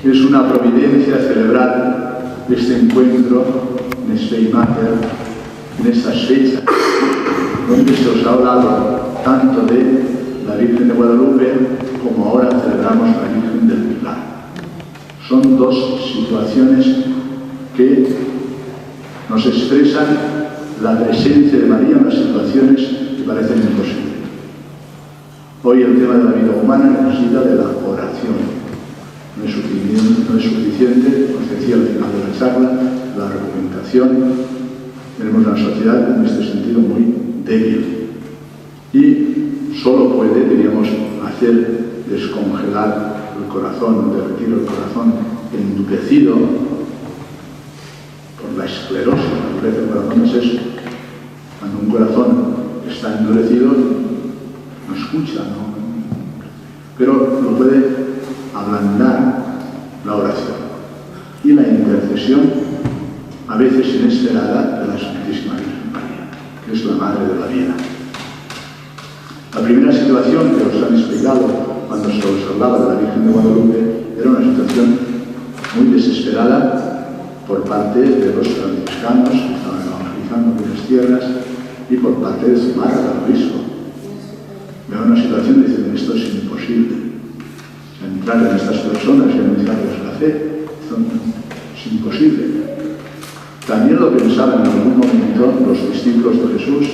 Es una providencia celebrar este encuentro en Speymater, en estas fechas, donde se os ha hablado tanto de la Virgen de Guadalupe como ahora celebramos la Virgen del Pilar. Son dos situaciones que nos expresan la presencia de María en las situaciones que parecen imposibles. Hoy el tema de la vida humana necesita de la oración. No es suficiente, os decía al final de la charla, la argumentación. Tenemos una sociedad en este sentido muy débil y solo puede, diríamos, hacer descongelar el corazón, derretir el corazón endurecido por la esclerosis. La dureza del corazón es eso. Cuando un corazón está endurecido, no escucha, ¿no? Pero lo puede ablandar la oración y la intercesión, a veces inesperada, de la Santísima Virgen María, que es la Madre de la vida. La primera situación que os han explicado cuando se os hablaba de la Virgen de Guadalupe era una situación muy desesperada por parte de los franciscanos que estaban evangelizando aquellas tierras y por parte de Zumárraga, el obispo. Era una situación, dicen, esto es imposible. Entrar en estas personas y anunciarles la fe, es imposible. También lo pensaban en algún momento los discípulos de Jesús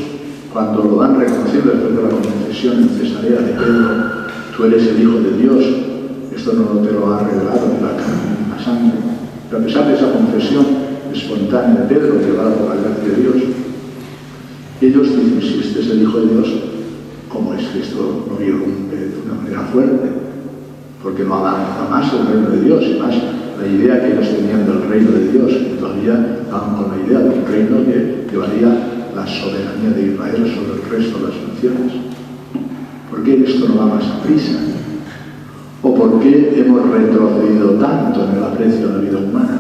cuando lo dan reconocido después de la confesión en Cesarea de Pedro: tú eres el Hijo de Dios, esto no te lo ha revelado ni la carne ni la sangre. Pero a pesar de esa confesión espontánea de Pedro, llevada por la gracia de Dios, ellos dicen: si este es el Hijo de Dios, ¿cómo es que esto no irrumpe de una manera fuerte? Porque no avanza más el reino de Dios, y más la idea que ellos tenían del reino de Dios, que todavía estaban con la idea de un reino que llevaría la soberanía de Israel sobre el resto de las naciones. ¿Por qué esto no va más a prisa? ¿O por qué hemos retrocedido tanto en el aprecio de la vida humana?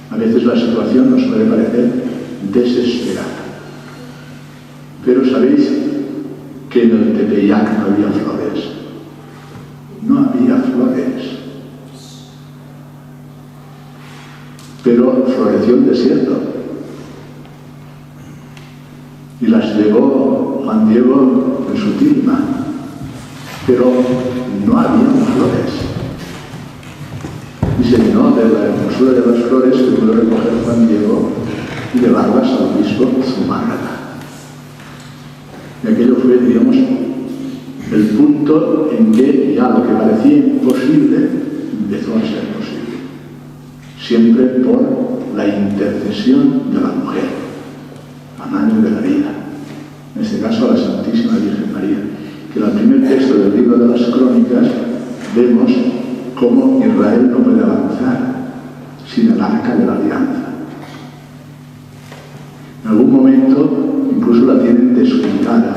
A veces la situación nos puede parecer desesperada. Pero sabéis que en el Tepeyac no había flores. No había flores. Pero floreció el desierto. Y las llevó Juan Diego en su tilma. Pero no había flores. Y se llenó de la hermosura de las flores que pudo recoger Juan Diego y llevarlas al obispo Zumárraga. Y aquello fue, digamos, el punto en que ya lo que parecía imposible empezó a ser posible. Siempre por la intercesión de la mujer, la madre de la vida. En este caso, la Santísima Virgen María. Que en el primer texto del libro de las Crónicas vemos cómo Israel no puede avanzar sin el arca de la alianza. En algún momento incluso la tienen descuidada.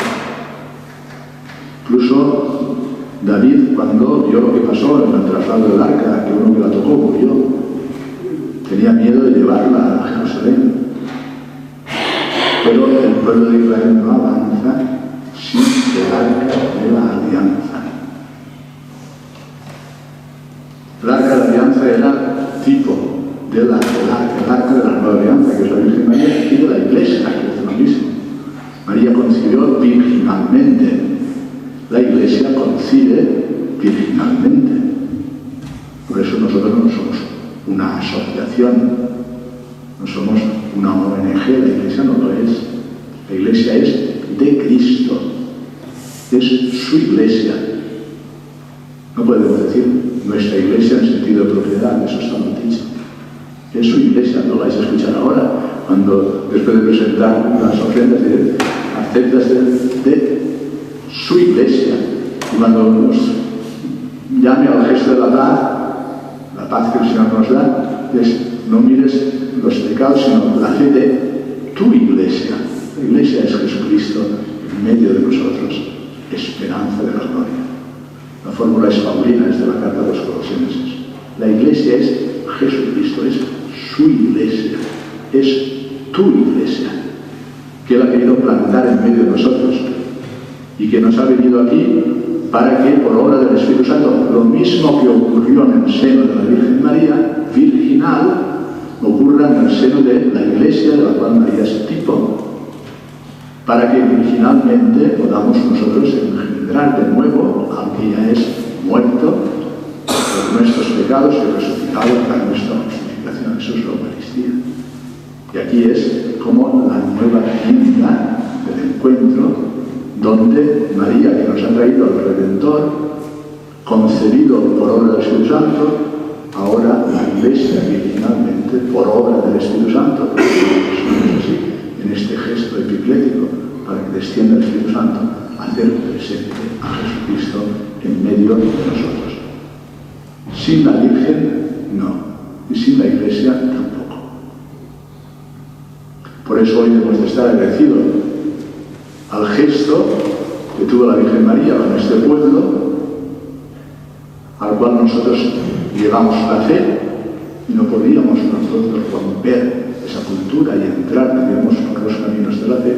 Incluso David, cuando vio lo que pasó en el traslado del arca, que uno que la tocó murió, tenía miedo de llevarla a Jerusalén. Pero el pueblo de Israel no avanza sin el arca de la alianza. El arca de la alianza era tipo del arca de la nueva alianza, que es la Virgen María, y de la Iglesia, que es lo mismo. María concibió virginalmente. La Iglesia concibe virginalmente. Por eso nosotros no somos una asociación, no somos una ONG, la Iglesia no lo es. La Iglesia es de Cristo, es su Iglesia. No podemos decir nuestra Iglesia en sentido de propiedad, eso está mal dicho. Es su Iglesia, no lo vais a escuchar ahora, cuando después de presentar las ofrendas diré: aceptas de su Iglesia. Y cuando nos llame al gesto de la paz que el Señor nos da, es: no mires los pecados, sino la fe de tu Iglesia. La Iglesia es Jesucristo en medio de nosotros, esperanza de la gloria. La fórmula es paulina, es de la carta de los Colosenses. La Iglesia es Jesucristo, es su Iglesia, es tu Iglesia, que Él ha querido plantar en medio de nosotros y que nos ha venido aquí para que por obra del Espíritu Santo, lo mismo que ocurrió en el seno de la Virgen María, virginal, ocurra en el seno de la Iglesia, de la cual María es tipo, para que virginalmente podamos nosotros engendrar de nuevo al que ya es muerto por nuestros pecados y resucitado para nuestra justificación. Eso es la Eucaristía. Y aquí es como la nueva tienda del encuentro, donde María, que nos ha traído al Redentor, concebido por obra del Espíritu Santo, ahora la Iglesia virginalmente, por obra del Espíritu Santo, así, en este gesto epiclético, para que descienda el Espíritu Santo, hacer presente a Jesucristo en medio de nosotros. Sin la Virgen, no. Y sin la Iglesia, tampoco. Por eso hoy debemos de estar agradecidos al gesto que tuvo la Virgen María con este pueblo, al cual nosotros llevamos la fe, y no podíamos nosotros romper esa cultura y entrar, digamos, por los caminos de la fe.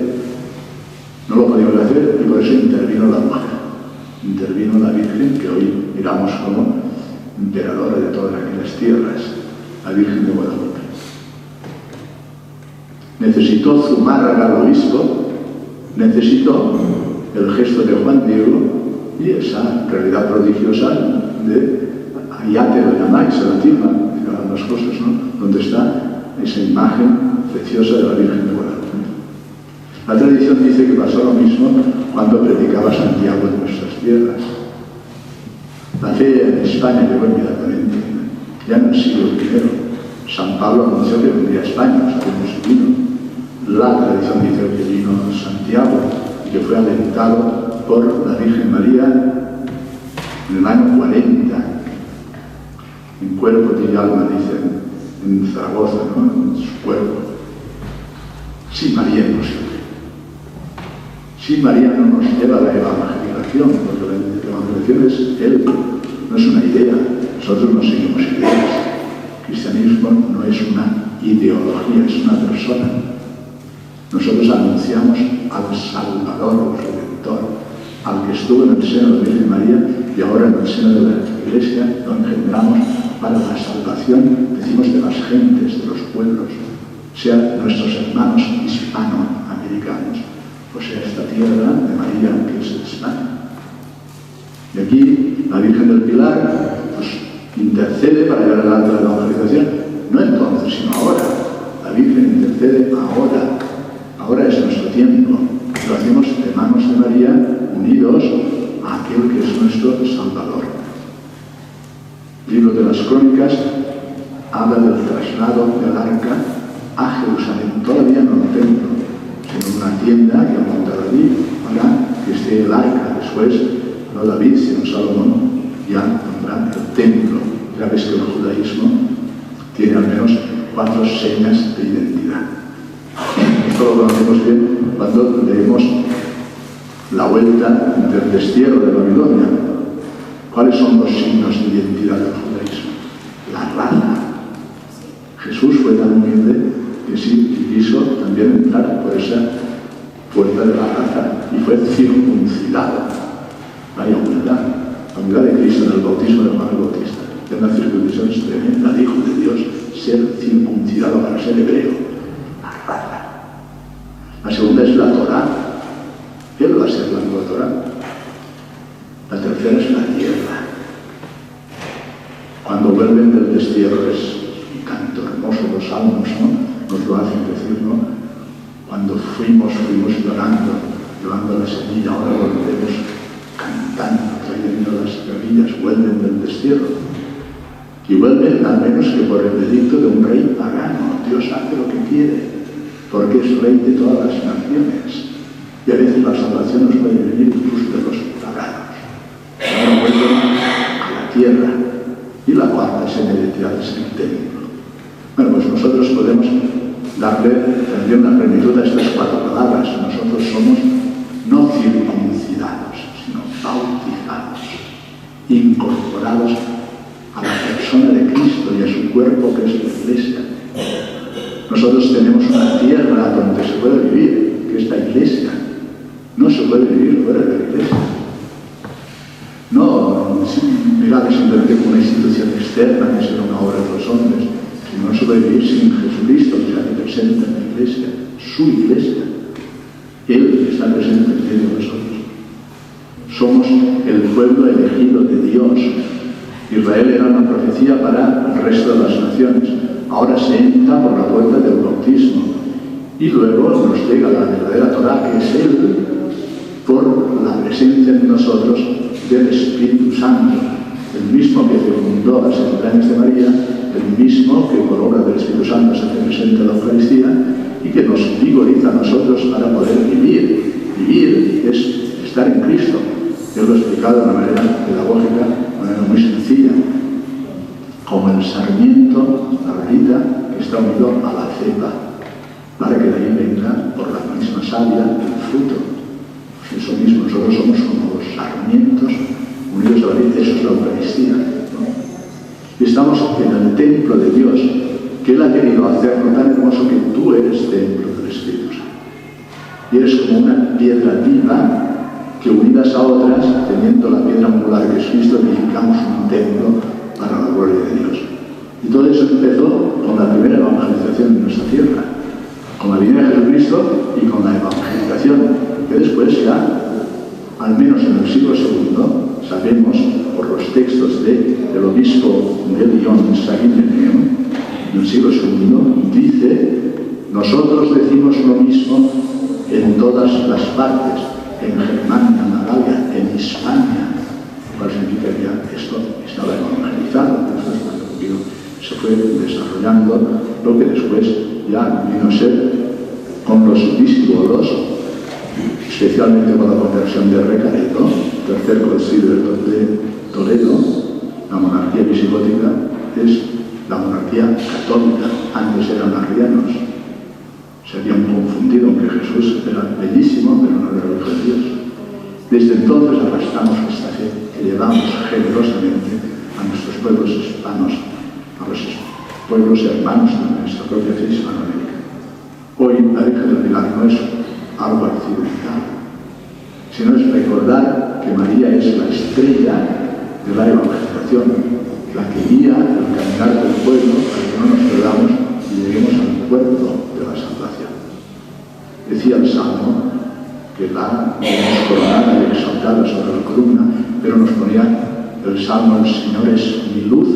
No lo podíamos hacer, y por eso intervino la mujer, intervino la Virgen, que hoy miramos como emperadora de todas aquellas tierras, la Virgen de Guadalupe. Necesitó Zumárraga al obispo, necesitó el gesto de Juan Diego y esa realidad prodigiosa de Ayate lo llamáis, se la tilma, las cosas, ¿no? Donde está esa imagen preciosa de la Virgen de Guadalupe. La tradición dice que pasó lo mismo cuando predicaba Santiago en nuestras tierras. La fe en España llegó inmediatamente, ya en el siglo I. San Pablo anunció que vendría a España, sabemos si vino. La tradición dice que vino Santiago y que fue alentado por la Virgen María en el año 40, en cuerpo y alma, dicen, en Zaragoza, ¿no? En su cuerpo. Sin María imposible. Sin María no nos lleva a la evangelización, porque la evangelización es Él, no es una idea. Nosotros no seguimos ideas. El cristianismo no es una ideología, es una persona. Nosotros anunciamos al Salvador, al Redentor, al que estuvo en el seno de la Virgen María y ahora en el seno de la Iglesia, lo engendramos para la salvación, decimos, de las gentes, de los pueblos, sean nuestros hermanos hispanoamericanos, o sea, esta tierra de María que es España. Y aquí la Virgen del Pilar pues, intercede para llevar adelante la evangelización, no entonces, sino ahora. La Virgen intercede ahora. Ahora es nuestro tiempo. Lo hacemos de manos de María, unidos a aquel que es nuestro Salvador. El libro de las Crónicas habla del traslado del arca a Jerusalén. Todavía no el templo, sino una tienda que han montado allí para que esté el arca. Después, no David, sino Salomón, ya nombran el templo. Ya ves que el judaísmo tiene al menos 4 señas de identidad. Esto lo conocemos bien cuando leemos la vuelta del destierro de Babilonia. ¿Cuáles son los signos de identidad del judaísmo? La raza. Jesús fue tan humilde que sí quiso también entrar por esa puerta de la raza y fue circuncidado. Vaya humildad. La humildad de Cristo en el bautismo de Juan el Bautista. Es una circuncisión tremenda de Hijo de Dios, ser circuncidado para ser hebreo. La raza. La segunda es la Torá. Él va a ser la nueva Torá. La tercera es la tierra. Cuando vuelven del destierro es un canto hermoso, los salmos, ¿no? Nos lo hacen decir, ¿no? Cuando fuimos llorando, llevando la semilla, ahora volvemos cantando, trayendo las gavillas, vuelven del destierro. Y vuelven al menos que por el edicto de un rey pagano. Dios hace lo que quiere, porque es rey de todas las naciones. Y a veces la salvación nos puede venir incluso de los paganos. Ahora vuelven a la tierra. Y la cuarta seña de identidad es el templo. Bueno, pues nosotros podemos darle también la plenitud a estas 4 palabras. Nosotros somos no circuncidados, sino bautizados, incorporados a la persona de Cristo y a su cuerpo que es la Iglesia. Nosotros tenemos una tierra donde se puede vivir, que es la Iglesia. No se puede vivir fuera de la Iglesia. mirada simplemente como una institución externa que será una obra de los hombres, sino no se puede vivir sin Jesucristo, que se hace presente en la Iglesia, su Iglesia. Él está presente en medio de nosotros. Somos el pueblo elegido de Dios. Israel era una profecía para el resto de las naciones. Ahora se entra por la puerta del bautismo. Y luego nos llega la verdadera Torá, que es Él, por la presencia en nosotros del Espíritu Santo. El mismo que fecundó las entrañas de María, el mismo que por obra del Espíritu Santo se hace presente en la Eucaristía y que nos vigoriza a nosotros para poder vivir. Vivir es estar en Cristo. Yo lo he explicado de una manera pedagógica, de una manera muy sencilla. Como el sarmiento, la varita, que está unido a la cepa, para que de ahí venga, por la misma savia, el fruto. Pues eso mismo, nosotros somos como los sarmientos unidos a la varita, eso es la Eucaristía, ¿no? Y estamos en el templo de Dios, que Él ha querido hacerlo tan hermoso que tú eres templo del Espíritu Santo. Y eres como una piedra viva que unidas a otras, teniendo la piedra angular que es Cristo, edificamos un templo para la gloria de Dios. Y todo eso empezó con la primera evangelización de nuestra tierra, con la venida de Jesucristo y con la evangelización, que después ya, al menos en el siglo II, sabemos por los textos del obispo de Lyon, Saguin de Neon, en el siglo II, dice: nosotros decimos lo mismo en todas las partes, en Germania, en la Galia, en Hispania. ¿Cuál significa que ya esto estaba evangelizado? Después, cuando se fue desarrollando lo que después ya vino a ser con los discípulos, especialmente con la conversión de Recaredo, tercer concilio de Toledo. La monarquía visigótica es la monarquía católica. Antes eran arrianos. Se habían confundido en que Jesús era bellísimo, pero no era el Hijo de Dios. Desde entonces arrastramos esta fe que llevamos generosamente a nuestros pueblos hispanos, a los pueblos hermanos de nuestra propia fe hispanoamérica. Hoy la Virgen del Milagro no es algo accidental, sino es recordar que María es la estrella de la evangelización, la que guía el caminar del pueblo para que no nos perdamos y lleguemos al puerto de la salvación. Decía el Salmo que la tenemos coronada y exaltada sobre la columna, pero nos ponía el Salmo: el Señor es mi luz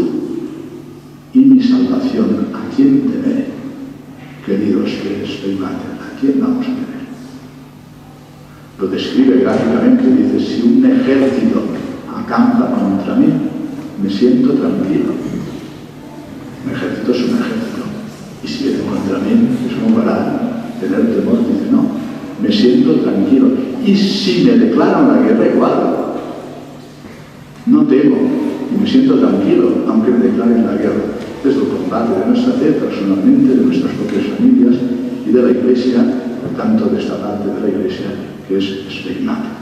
y mi salvación. ¿A quién temeré? Queridos que experimentan, ¿a quién vamos a temer? Lo describe gráficamente, dice: si un ejército acampa contra mí, me siento tranquilo. Un ejército es un ejército, y si viene contra mí es como para tener temor. Dice: no, me siento tranquilo. Y si me declaran la guerra, igual, no temo y me siento tranquilo aunque me declaren la guerra. Es el combate de nuestra fe personalmente, de nuestras propias familias y de la Iglesia, por tanto de esta parte de la Iglesia que es estigmática.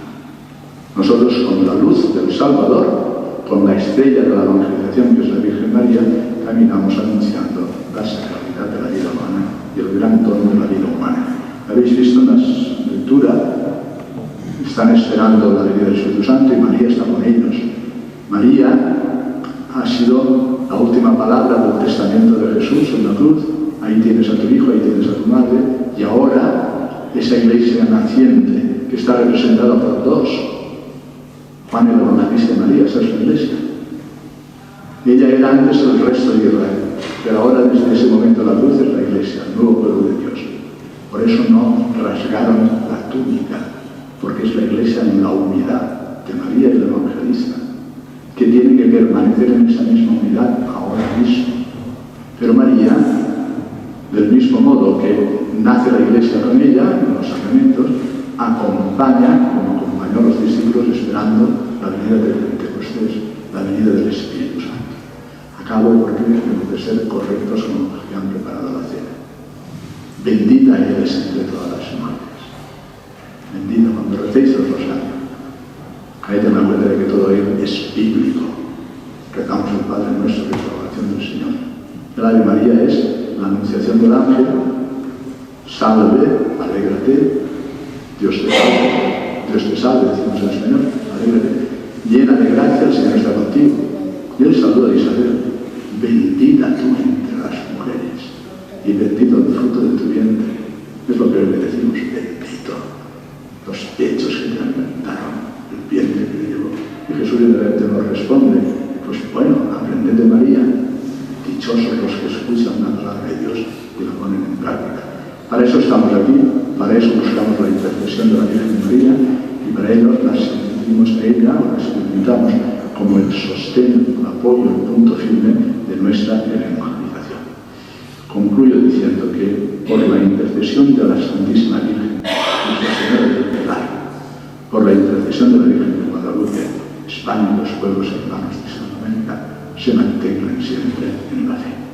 Nosotros, con la luz del Salvador, con la estrella de la evangelización que es la Virgen María, caminamos anunciando la sacralidad de la vida humana y el gran tono de la vida humana. Habéis visto en la lectura, están esperando la venida del Espíritu Santo y María está con ellos. María ha sido la última palabra del testamento de Jesús en la cruz. Ahí tienes a tu hijo, ahí tienes a tu madre, y ahora esa iglesia naciente que está representada por dos, Juan el Evangelista y María, esa es la iglesia. Ella era antes el resto de Israel, pero ahora desde ese momento la cruz es la iglesia, el nuevo pueblo de Dios. Por eso no rasgaron la túnica, porque es la iglesia en la unidad de María y el Evangelista, que tiene que permanecer en esa misma unidad ahora mismo. Pero María, del mismo modo que nace la iglesia con ella, en los sacramentos, acompaña, como acompañó a los discípulos esperando la venida del Pentecostés, la venida del Espíritu Santo. Acabo porque tenemos de ser correctos con los que han preparado la cena. Bendita eres entre todas las mujeres. Bendito cuando recéis el rosario. Ahí te das cuenta de que todo ello es bíblico. Rezamos el Padre Nuestro, que es la oración del Señor. El Ave María es la anunciación del ángel. Salve, alégrate, Dios te salve, decimos en español, alégrate. Llena de gracia, el Señor está contigo. Jesús nos responde, pues bueno, aprended de María, dichosos los que escuchan la palabra de Dios y la ponen en práctica. Para eso estamos aquí, para eso buscamos la intercesión de la Virgen María y para ello las sentimos a ella o las invitamos como el sostén, el apoyo, el punto firme de nuestra evangelización. Concluyo diciendo que por la intercesión de la Santísima Virgen, Nuestra Señora del Pilar, por la intercesión de la Virgen de Guadalupe, España y los pueblos hermanos de Hispanoamérica se mantengan siempre en la fe.